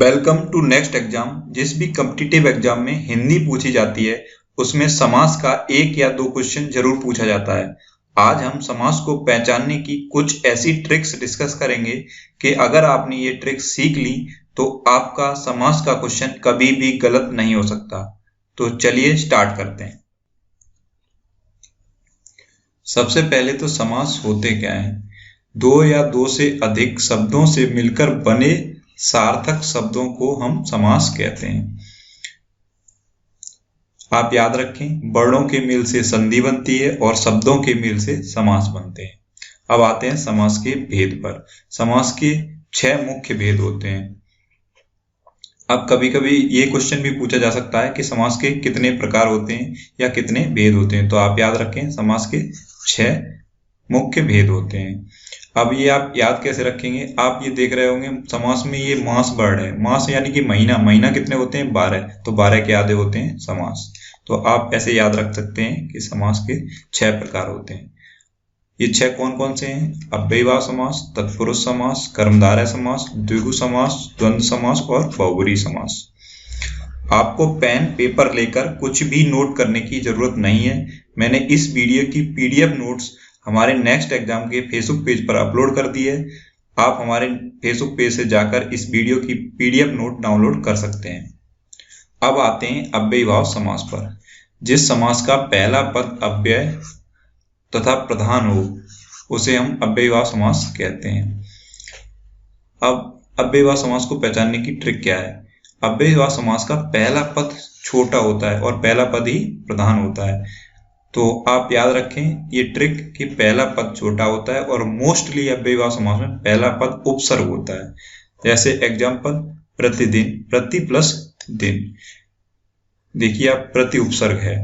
Welcome to next exam. जिस भी competitive exam में हिंदी पूछी जाती है उसमें समास का एक या दो क्वेश्चन जरूर पूछा जाता है। आज हम समास को पहचानने की कुछ ऐसी ट्रिक्स डिस्कस करेंगे कि अगर आपने ये ट्रिक्स सीख ली तो आपका समास का क्वेश्चन कभी भी गलत नहीं हो सकता। तो चलिए स्टार्ट करते हैं। सबसे पहले तो समास होते क्या हैं? दो या दो से अधिक शब्दों से मिलकर बने सार्थक शब्दों को हम समास कहते हैं। आप याद रखें, वर्णों के मेल से संधि बनती है और शब्दों के मेल से समास बनते हैं। अब आते हैं समास के भेद पर। समास के 6 मुख्य भेद होते हैं। अब कभी कभी ये क्वेश्चन भी पूछा जा सकता है कि समास के कितने प्रकार होते हैं या कितने भेद होते हैं। तो आप याद रखें, समास के 6 मुख्य भेद होते हैं। अब ये आप याद कैसे रखेंगे? आप ये देख रहे होंगे समास में ये मास वर्ड है। मास यानी कि महीना। महीना कितने होते हैं? 12। तो 12 के आधे होते हैं समास। तो आप ऐसे याद रख सकते हैं कि समास के 6 प्रकार होते हैं। ये 6 कौन कौन से हैं? अव्ययीभाव समास, तत्पुरुष समास, कर्मधारय समास, द्विगु समास, द्वंद्व समास और बहुब्रीहि समास। आपको पेन पेपर लेकर कुछ भी नोट करने की जरूरत नहीं है। मैंने इस वीडियो की PDF नोट्स हमारे नेक्स्ट एग्जाम के फेसबुक पेज पर अपलोड कर दी है। आप हमारे फेसबुक पेज से जाकर इस वीडियो की PDF नोट डाउनलोड कर सकते हैं। अब आते हैं अव्ययीभाव समास पर। जिस समास का पहला पद अव्यय तथा प्रधान हो उसे हम अव्ययीभाव समास कहते हैं। अब अव्ययीभाव समास को पहचानने की ट्रिक क्या है? अव्ययीभाव समास का पहला पद छोटा होता है और पहला पद ही प्रधान होता है। तो आप याद रखें ये ट्रिक कि पहला पद छोटा होता है और मोस्टली अव्ययीभाव समास में पहला पद उपसर्ग होता है। जैसे एग्जाम्पल, प्रतिदिन, प्रति प्लस दिन। देखिए आप, प्रति उपसर्ग है।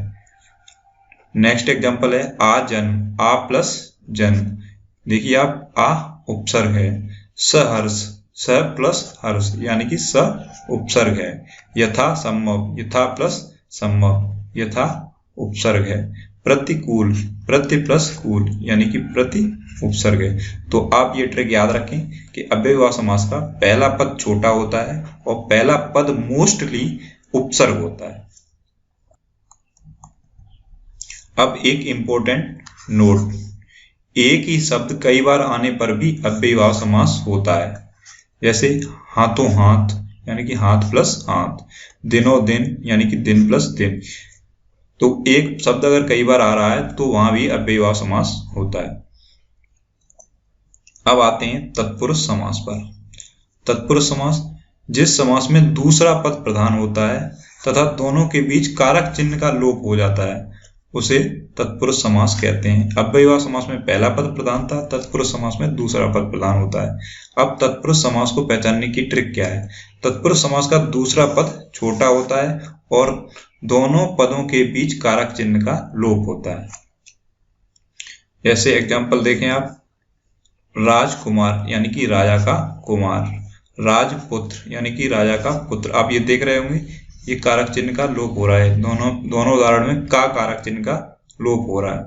नेक्स्ट एग्जाम्पल है आजन्म, आ प्लस जन्म। देखिए आप, आ उपसर्ग है। सहर्ष, स प्लस हर्ष यानी कि स उपसर्ग है। यथा संभव, यथा प्लस संभव, यथा उपसर्ग है। प्रतिकूल, प्रति प्लस कूल यानी कि प्रति उपसर्ग है। तो आप ये ट्रिक याद रखें कि अव्ययीभाव समास का पहला पद छोटा होता है और पहला पद मोस्टली उपसर्ग होता है। अब एक इंपॉर्टेंट नोट, एक ही शब्द कई बार आने पर भी अव्ययीभाव समास होता है। जैसे हाथों हाथ यानी कि हाथ प्लस हाथ, दिनों दिन यानी कि दिन प्लस दिन। तो एक शब्द अगर कई बार आ रहा है तो वहां भी अव्ययीभाव समास होता है। अब आते हैं तत्पुरुष समास पर। तत्पुरुष समास, जिस समास में दूसरा पद प्रधान होता है तथा दोनों के बीच कारक चिन्ह का लोप हो जाता है उसे तत्पुरुष समास कहते हैं। अव्ययीभाव समास में पहला पद प्रधान था, तत्पुरुष समास में दूसरा पद प्रधान होता है। अब तत्पुरुष समास को पहचानने की ट्रिक क्या है? तत्पुरुष समास का दूसरा पद छोटा होता है और दोनों पदों के बीच कारक चिन्ह का लोप होता है। जैसे एग्जाम्पल देखें आप, राजकुमार यानी कि राजा का कुमार, राजपुत्र यानी कि राजा का पुत्र। आप ये देख रहे होंगे ये कारक चिन्ह का लोप हो रहा है। दोनों उदाहरण में का कारक चिन्ह का लोप हो रहा है।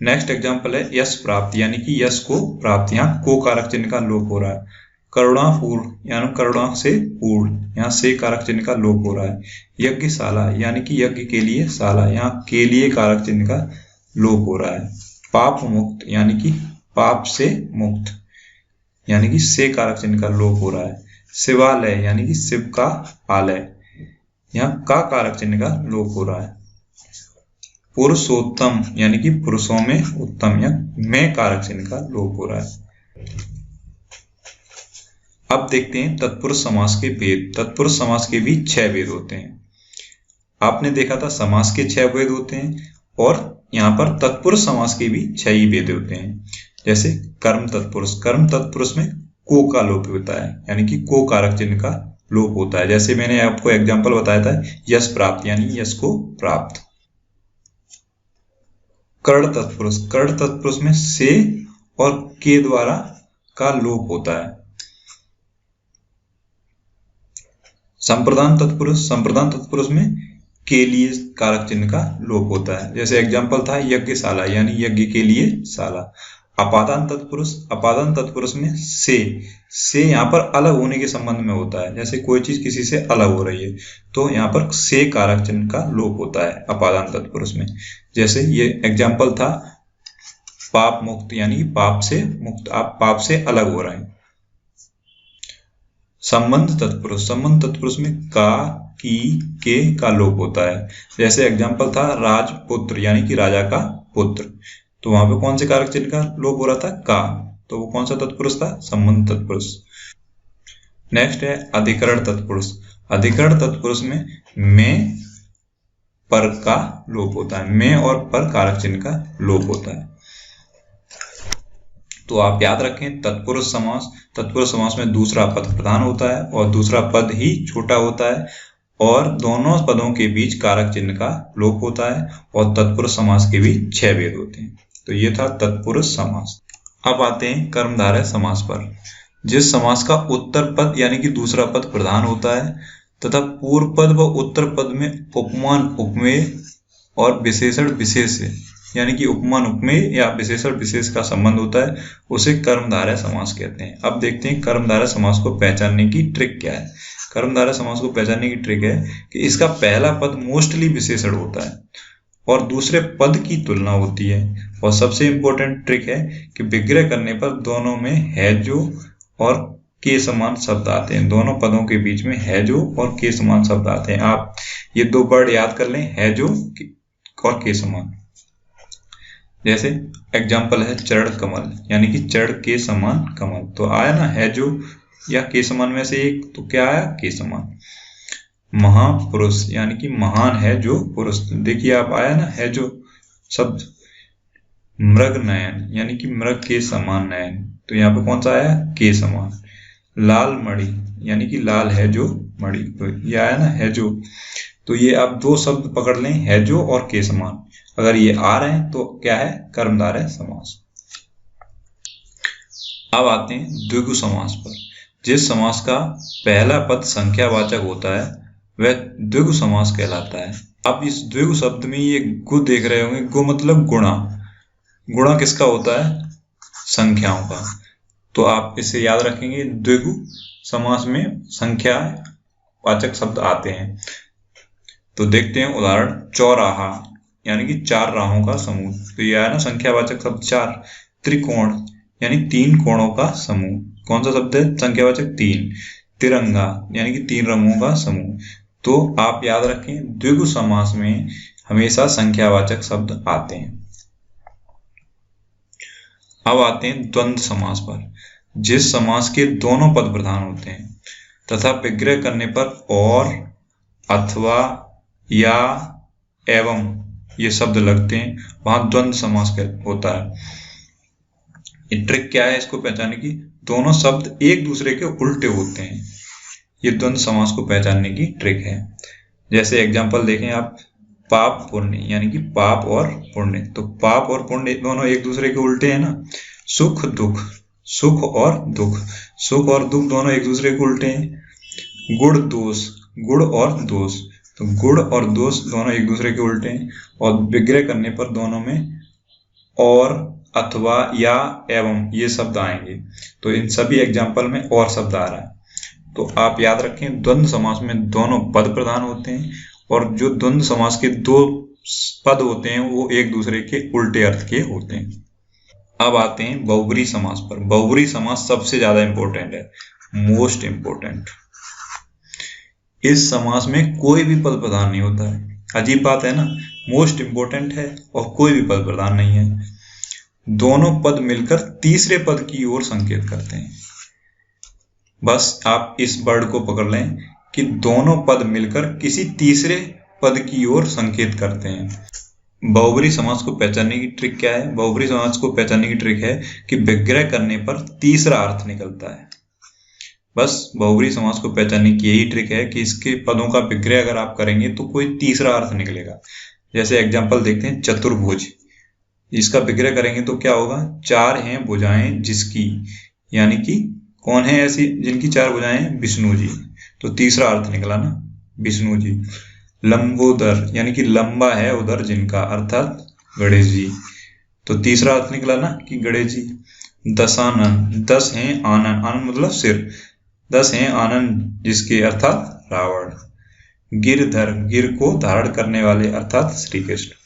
नेक्स्ट एग्जाम्पल है यश प्राप्त यानी कि यश को प्राप्त, यहाँ को कारक चिन्ह का लोप हो रहा है। करुणापूर्ण यानी करुणा से पूर्ण, यहाँ से कारक चिन्ह का लोप हो रहा है। यज्ञशाला यानी कि यज्ञ के लिए शाला, यहाँ के लिए कारक चिन्ह का लोप हो रहा है। पाप मुक्त यानी कि पाप से मुक्त, यानी कि से कारक चिन्ह का लोप हो रहा है। शिवालय यानी कि शिव का आलय, यहाँ का कारक चिन्ह का लोप हो रहा है। पुरुषोत्तम यानी कि पुरुषों में उत्तम, या में कारक चिन्ह का लोप हो रहा है। अब देखते हैं तत्पुरुष समास के भेद। तत्पुरुष समास के भी 6 भेद होते हैं। आपने देखा था समास के 6 भेद होते हैं और यहाँ पर तत्पुरुष समास के भी 6 ही भेद होते हैं। जैसे कर्म तत्पुरुष, कर्म तत्पुरुष में को का लोप होता है यानी कि को कारक चिन्ह का लोप होता है। जैसे मैंने आपको एग्जाम्पल बताया था यश प्राप्त यानी यश को प्राप्त। कर्ण तत्पुरुष, कर्ण तत्पुरुष में से और के द्वारा का लोप होता है। संप्रदान तत्पुरुष, संप्रदान तत्पुरुष में के लिए कारक चिन्ह का लोप होता है। जैसे एग्जाम्पल था यज्ञशाला यानी यज्ञ के लिए शाला। अपादान तत्पुरुष में से यहाँ पर अलग होने के संबंध में होता है। जैसे कोई चीज किसी से अलग हो रही है तो यहाँ पर से कारक चिन्ह का लोप होता है अपादान तत्पुरुष में। जैसे ये एग्जाम्पल था पाप मुक्त, यानी पाप से मुक्त, आप पाप से अलग हो रहे हैं। संबंध तत्पुरुष में का, की, के का लोप होता है। जैसे एग्जाम्पल था राजपुत्र, यानी कि राजा का पुत्र, तो वहां पे कौन से कारक चिन्ह का लोप हो रहा था? का। तो वो कौन सा तत्पुरुष था? संबंध तत्पुरुष। नेक्स्ट है अधिकरण तत्पुरुष में पर का लोप होता है। में और पर कारक चिन्ह का लोप होता है। तो आप याद रखें तत्पुरुष समास में दूसरा पद प्रधान होता है और दूसरा पद ही छोटा होता है और दोनों पदों के बीच कारक चिन्ह का लोप होता है और तत्पुरुष समास के भी 6 भेद होते हैं। तो ये था तत्पुरुष समास। अब आते हैं कर्मधारय समास पर। जिस समास का उत्तर पद यानी कि दूसरा पद प्रधान होता है तथा पूर्व पद व उत्तर पद में उपमान उपमेय और विशेषण विशेष यानी कि उपमान उपमेय या विशेषण विशेष का संबंध होता है, उसे कर्मधारय समास कहते हैं। अब देखते हैं कर्मधारय समास को पहचानने की ट्रिक क्या है। कर्मधारय समास को पहचानने की ट्रिक है कि इसका पहला पद मोस्टली विशेषण होता है और दूसरे पद की तुलना होती है। और सबसे इंपॉर्टेंट ट्रिक है कि विग्रह करने पर दोनों में है जो और के समान शब्द आते हैं। दोनों पदों के बीच में है जो और के समान शब्द आते हैं। आप ये 2 वर्ड याद कर लें, है जो और के समान। जैसे एग्जाम्पल है चरण कमल, यानी कि चरण के समान कमल, तो आया ना है जो या के समान में से एक, तो क्या आया? के समान। महापुरुष यानी कि महान है जो पुरुष, देखिए आप आया ना है जो शब्द। मृग नयन यानी कि मृग के समान नयन, तो यहाँ पे कौन सा आया? के समान। लाल मणि यानी कि लाल है जो मणि, तो ये आया ना है जो। तो ये आप 2 शब्द पकड़ लें, है जो और के समान। अगर ये आ रहे हैं तो क्या है? कर्मधारय समास। अब आते हैं द्विगु समास पर। जिस समास का पहला पद संख्यावाचक होता है वह द्विगु समास कहलाता है। अब इस द्विगु शब्द में ये गु देख रहे होंगे, गु मतलब गुणा। गुणा किसका होता है? संख्याओं का। तो आप इसे याद रखेंगे, द्विगु समास में संख्यावाचक शब्द आते हैं। तो देखते हैं उदाहरण, चौराहा यानी कि 4 राहों का समूह, तो यह है ना संख्यावाचक शब्द 4। त्रिकोण यानी 3 कोणों का समूह, कौन सा शब्द है? संख्यावाचक 3। तिरंगा यानी कि 3 रंगों का समूह। तो आप याद रखें द्विगु समास में हमेशा संख्यावाचक शब्द आते हैं। अब आते हैं द्वंद्व समास पर। जिस समास के दोनों पद प्रधान होते हैं तथा विग्रह करने पर और, अथवा, या, एवं ये शब्द लगते हैं, वहां द्वंद्व समास होता है। ये ट्रिक क्या है इसको पहचानने की? दोनों शब्द एक दूसरे के उल्टे होते हैं, ये द्वंद्व समास को पहचानने की ट्रिक है। जैसे एग्जांपल देखें आप, पाप पुण्य यानी कि पाप और पुण्य, तो पाप और पुण्य दोनों एक दूसरे के उल्टे हैं ना। सुख दुख, सुख और दुख, सुख और दुख दोनों एक दूसरे के उल्टे हैं। गुण दोष, गुण और दोष, तो गुण और दोष दोनों एक दूसरे के उल्टे हैं। और विग्रह करने पर दोनों में और, अथवा, या, एवं ये शब्द आएंगे। तो इन सभी एग्जाम्पल में और शब्द आ रहा है। तो आप याद रखें द्वंद्व समास में दोनों पद प्रधान होते हैं और जो द्वंद्व समास के 2 पद होते हैं वो एक दूसरे के उल्टे अर्थ के होते हैं। अब आते हैं बहुब्री समास पर। बहुब्री समास सबसे ज्यादा इंपॉर्टेंट है, मोस्ट इंपॉर्टेंट। इस समास में कोई भी पद प्रधान नहीं होता है। अजीब बात है ना, मोस्ट इंपॉर्टेंट है और कोई भी पद प्रधान नहीं है। दोनों पद मिलकर तीसरे पद की ओर संकेत करते हैं। बस आप इस वर्ड को पकड़ लें कि दोनों पद मिलकर किसी तीसरे पद की ओर संकेत करते हैं। बहुब्री समास को पहचानने की ट्रिक क्या है? बहुब्री समास को पहचानने की ट्रिक है कि विग्रह करने पर तीसरा अर्थ निकलता है। बस बहुब्री समास को पहचानने की यही ट्रिक है कि इसके पदों का विग्रह अगर आप करेंगे तो कोई तीसरा अर्थ निकलेगा। जैसे एग्जाम्पल देखते हैं, चतुर्भुज, इसका विग्रह करेंगे तो क्या होगा? 4 हैं भुजाएं जिसकी, यानी कि कौन है ऐसी जिनकी 4 भुजाएं? विष्णु जी, तो तीसरा अर्थ निकला ना, विष्णु जी। लंबोदर यानी कि लंबा है उधर जिनका, अर्थात गणेश जी। तो तीसरा अर्थ निकला ना कि गणेश जी। दशानन, 10 हैं आनन, आनन मतलब सिर, 10 हैं आनन जिसके अर्थात रावण। गिरधर, गिर को धारण करने वाले अर्थात श्री कृष्ण।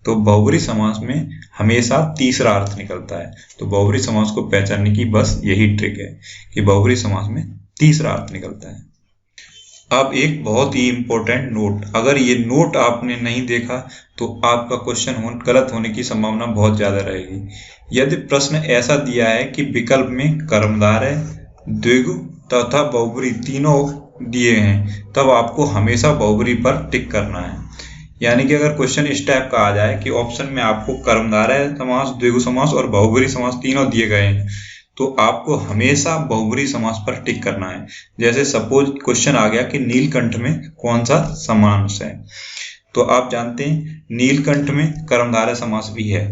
तो बहुब्री समास में हमेशा तीसरा अर्थ निकलता है। तो बहुब्री समास को पहचानने की बस यही ट्रिक है कि बहुब्री समास में तीसरा अर्थ निकलता है। अब एक बहुत ही इंपॉर्टेंट नोट, अगर ये नोट आपने नहीं देखा तो आपका क्वेश्चन गलत होने की संभावना बहुत ज्यादा रहेगी। यदि प्रश्न ऐसा दिया है कि विकल्प में कर्मधारय, द्विगु तथा बहुब्री तीनों दिए हैं, तब आपको हमेशा बहुब्री पर टिक करना है। यानी कि अगर क्वेश्चन इस टाइप का आ जाए कि ऑप्शन में आपको कर्मधारय समास, द्विगु समास और बहुब्री समास तीनों दिए गए हैं, तो आपको हमेशा बहुब्री समास पर टिक करना है। जैसे सपोज क्वेश्चन आ गया कि नीलकंठ में कौन सा समास है, तो आप जानते हैं नीलकंठ में कर्मधारय समास भी है,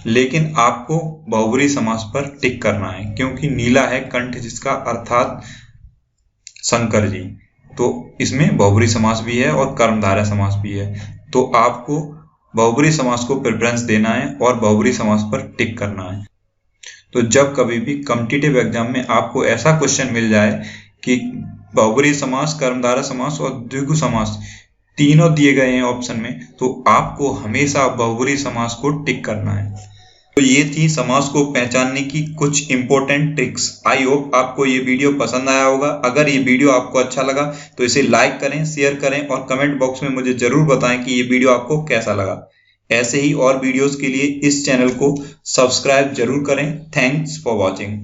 लेकिन आपको बहुब्री समास पर टिक करना है क्योंकि नीला है कंठ जिसका अर्थात शंकर जी, तो इसमें बहुब्री समास भी है और कर्मधारय समास भी है। तो आपको बहुब्री समास को प्रेफरेंस देना है और बहुब्री समास पर टिक करना है। तो जब कभी भी कॉम्पिटिटिव एग्जाम में आपको ऐसा क्वेश्चन मिल जाए कि बहुब्री समास, कर्मधारय समास और द्विगु समास तीनों दिए गए हैं ऑप्शन में, तो आपको हमेशा बहुब्री समास को टिक करना है। तो ये थी समास को पहचानने की कुछ इंपॉर्टेंट ट्रिक्स। आई होप आपको ये वीडियो पसंद आया होगा। अगर ये वीडियो आपको अच्छा लगा तो इसे लाइक करें, शेयर करें और कमेंट बॉक्स में मुझे जरूर बताएं कि ये वीडियो आपको कैसा लगा। ऐसे ही और वीडियोस के लिए इस चैनल को सब्सक्राइब जरूर करें। Thanks for watching.